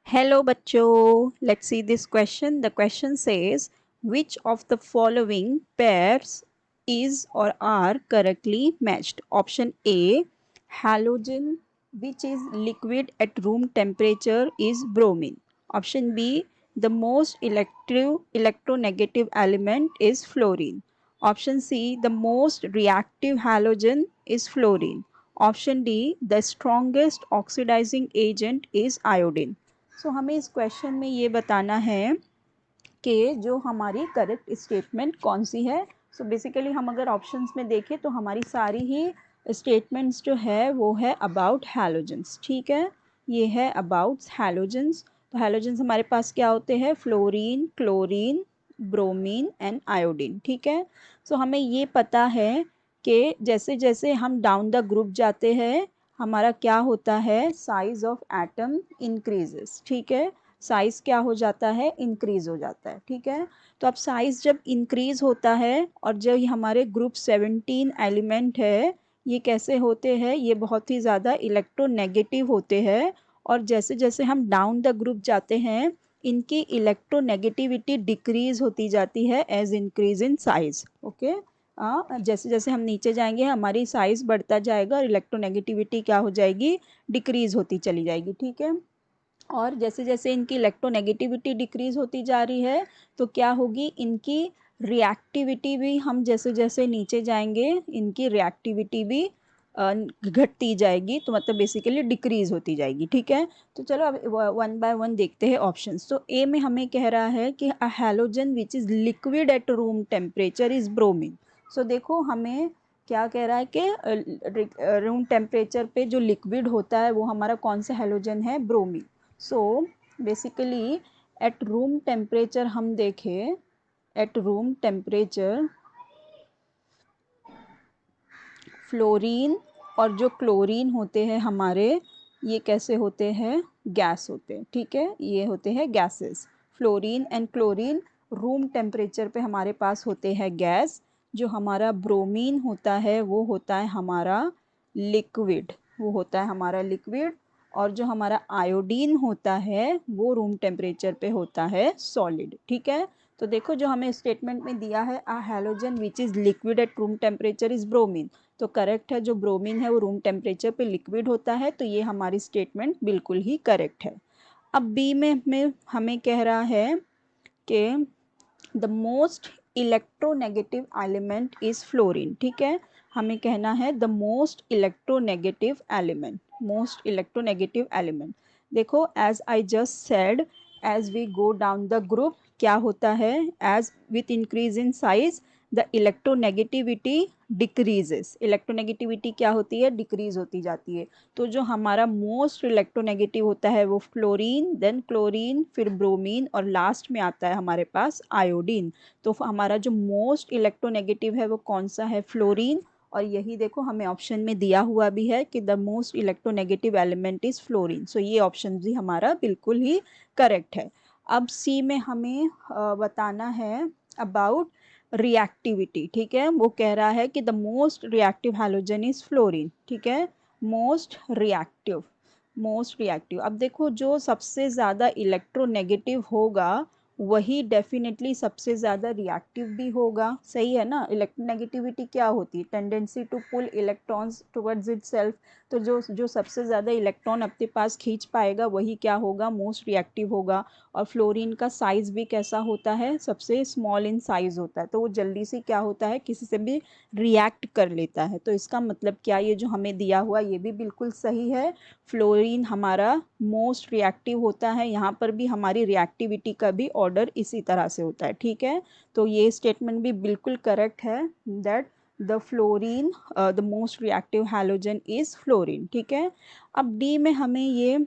Hello bachcho, let's see this question. The question says which of the following pairs is or are correctly matched? Option A, halogen which is liquid at room temperature is bromine. Option B, the most electronegative element is fluorine. Option C, the most reactive halogen is fluorine. Option D, the strongest oxidizing agent is iodine. हमें इस question में ये बताना है कि जो हमारी correct statement कौन सी है। बेसिकली हम अगर ऑप्शंस में देखें तो हमारी सारी ही स्टेटमेंट्स जो है वो है अबाउट हैलोजेंस। ठीक है, ये है अबाउट हैलोजेंस। तो हैलोजेंस हमारे पास क्या होते हैं? Fluorine, chlorine, bromine and iodine. ठीक है, हमें ये पता है कि जैसे जैसे हम डाउन द ग्रुप जाते हैं हमारा क्या होता है? Size of atom increases. ठीक है, साइज क्या हो जाता है? इंक्रीज हो जाता है। ठीक है, तो अब साइज जब इंक्रीज होता है और जब हमारे ग्रुप 17 एलिमेंट है ये कैसे होते हैं? ये बहुत ही ज़्यादा इलेक्ट्रोनेगेटिव होते हैं और जैसे जैसे हम डाउन द ग्रुप जाते हैं इनकी इलेक्ट्रोनेगेटिविटी डिक्रीज होती जाती है as increase in size. Okay, जैसे जैसे हम नीचे जाएंगे हमारी साइज बढ़ता जाएगा और इलेक्ट्रोनेगेटिविटी क्या हो जाएगी? डिक्रीज होती चली जाएगी। ठीक है, और जैसे जैसे इनकी इलेक्ट्रोनेगेटिविटी डिक्रीज होती जा रही है तो क्या होगी? इनकी रिएक्टिविटी भी, हम जैसे जैसे नीचे जाएंगे इनकी रिएक्टिविटी भी घटती जाएगी, तो मतलब बेसिकली डिक्रीज होती जाएगी। ठीक है, तो चलो अब वन बाय वन देखते हैं ऑप्शंस। तो ए में हमें कह रहा है कि a halogen which is liquid at room temperature is bromine. देखो हमें क्या कह रहा है कि रूम टेम्परेचर पे जो लिक्विड होता है वो हमारा कौन सा हैलोजन है? Bromine. Basically eight room temperature हम देखें, एट रूम टेम्परेचर फ्लोरीन और जो क्लोरीन होते हैं हमारे ये कैसे होते हैं? गैस होते हैं। ठीक है, ये होते हैं gases. Fluorine and chlorine room temperature पे हमारे पास होते हैं गैस। जो हमारा ब्रोमीन होता है वो होता है हमारा लिक्विड, वो होता है हमारा लिक्विड। और जो हमारा आयोडीन होता है वो रूम टेम्परेचर पे होता है सॉलिड। ठीक है, तो देखो जो हमें स्टेटमेंट में दिया है a halogen which is liquid at room temperature is bromine, तो करेक्ट है, जो ब्रोमीन है वो रूम टेम्परेचर पे लिक्विड होता है, तो ये हमारी स्टेटमेंट बिल्कुल ही करेक्ट है। अब बी में हमें कह रहा है कि the most electronegative element is fluorine. ठीक है, हमें कहना है the most electronegative element, most electronegative element. देखो as I just said, as we go down the group क्या होता है? As with increase in size the electronegativity decreases. Electronegativity क्या होती है? डिक्रीज होती जाती है। तो जो हमारा मोस्ट इलेक्ट्रोनेगेटिव होता है वो फ्लोरीन, देन क्लोरीन, फिर ब्रोमीन और लास्ट में आता है हमारे पास आयोडीन। तो हमारा जो मोस्ट इलेक्ट्रोनेगेटिव है वो कौन सा है? फ्लोरीन। और यही देखो हमें ऑप्शन में दिया हुआ भी है कि the most electronegative element is fluorine. ये ऑप्शन भी हमारा बिल्कुल ही करेक्ट है। अब सी में हमें बताना है अबाउट रिएक्टिविटी। ठीक है, वो कह रहा है कि the most reactive halogen is fluorine. ठीक है, मोस्ट रिएक्टिव, मोस्ट रिएक्टिव। अब देखो जो सबसे ज़्यादा इलेक्ट्रोनेगेटिव होगा वही डेफिनेटली सबसे ज़्यादा रिएक्टिव भी होगा। सही है ना? इलेक्ट्रोनेगेटिविटी क्या होती है? Tendency to pull electrons towards itself. तो जो सबसे ज़्यादा इलेक्ट्रॉन अपने पास खींच पाएगा वही क्या होगा? मोस्ट रिएक्टिव होगा। और फ्लोरीन का साइज़ भी कैसा होता है? सबसे स्मॉल इन साइज़ होता है, तो वो जल्दी से क्या होता है? किसी से भी रिएक्ट कर लेता है। तो इसका मतलब क्या, ये जो हमें दिया हुआ ये भी बिल्कुल सही है। फ्लोरीन हमारा मोस्ट रिएक्टिव होता है, यहाँ पर भी हमारी रिएक्टिविटी का भी ऑर्डर इसी तरह से होता है। ठीक है, तो ये स्टेटमेंट भी बिल्कुल करेक्ट है that the fluorine the most reactive halogen is fluorine. ठीक है, अब डी में हमें ये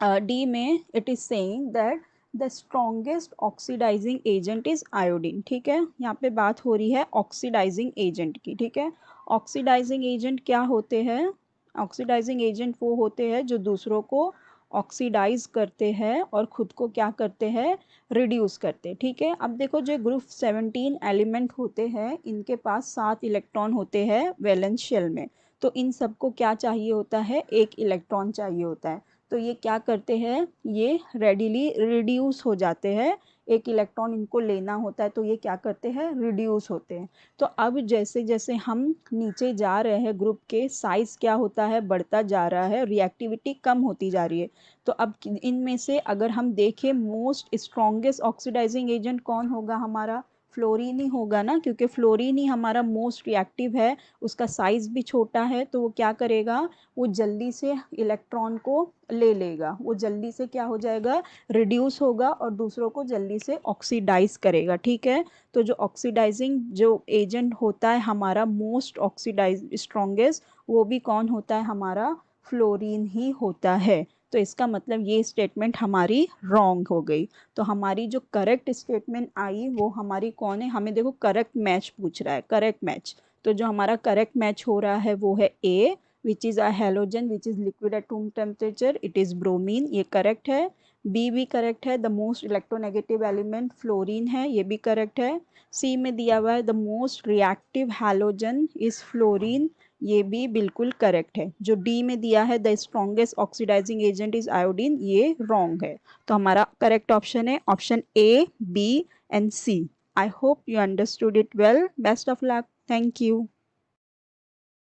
डी में it is saying that the strongest oxidising agent is iodine. ठीक है, यहाँ पे बात हो रही है ऑक्सीडाइजिंग एजेंट की। ठीक है, ऑक्सीडाइजिंग एजेंट क्या होते हैं? ऑक्सीडाइजिंग एजेंट वो होते हैं जो दूसरों को ऑक्सीडाइज करते हैं और खुद को क्या करते हैं? रिड्यूस करते हैं। ठीक है, अब देखो जो ग्रुप 17 एलिमेंट होते हैं इनके पास 7 इलेक्ट्रॉन होते हैं वैलेंस शेल में। तो इन सबको क्या चाहिए होता है? एक इलेक्ट्रॉन चाहिए होता है। तो ये क्या करते हैं, ये रेडिली रिड्यूस हो जाते हैं, एक इलेक्ट्रॉन इनको लेना होता है तो ये क्या करते हैं, रिड्यूस होते हैं। तो अब जैसे जैसे हम नीचे जा रहे हैं ग्रुप के साइज क्या होता है, बढ़ता जा रहा है, रिएक्टिविटी कम होती जा रही है। तो अब इनमें से अगर हम देखें मोस्ट स्ट्रॉन्गेस्ट ऑक्सीडाइजिंग एजेंट कौन होगा, हमारा फ्लोरीन ही होगा ना, क्योंकि फ्लोरीन ही हमारा मोस्ट रिएक्टिव है, उसका साइज भी छोटा है, तो वो क्या करेगा, वो जल्दी से इलेक्ट्रॉन को ले लेगा, वो जल्दी से क्या हो जाएगा, रिड्यूस होगा और दूसरों को जल्दी से ऑक्सीडाइज करेगा। ठीक है, तो जो ऑक्सीडाइजिंग जो एजेंट होता है हमारा मोस्ट ऑक्सीडाइज स्ट्रॉन्गेस्ट, वो भी कौन होता है, हमारा फ्लोरीन ही होता है। तो इसका मतलब ये स्टेटमेंट हमारी रॉन्ग हो गई। तो हमारी जो करेक्ट स्टेटमेंट आई वो हमारी कौन है, हमें देखो करेक्ट मैच पूछ रहा है, करेक्ट मैच। तो जो हमारा करेक्ट मैच हो रहा है वो है A, which is a halogen which is liquid at room temperature, it is bromine, ये करेक्ट है। बी भी करेक्ट है, the most electronegative element fluorine है, ये भी करेक्ट है। सी में दिया हुआ है the most reactive halogen is fluorine, ये भी बिल्कुल करेक्ट है। जो डी में दिया है the strongest oxidising agent is iodine, ये रॉन्ग है। तो हमारा करेक्ट ऑप्शन है option A, B and C. I hope you understood it well. Best of luck. Thank you.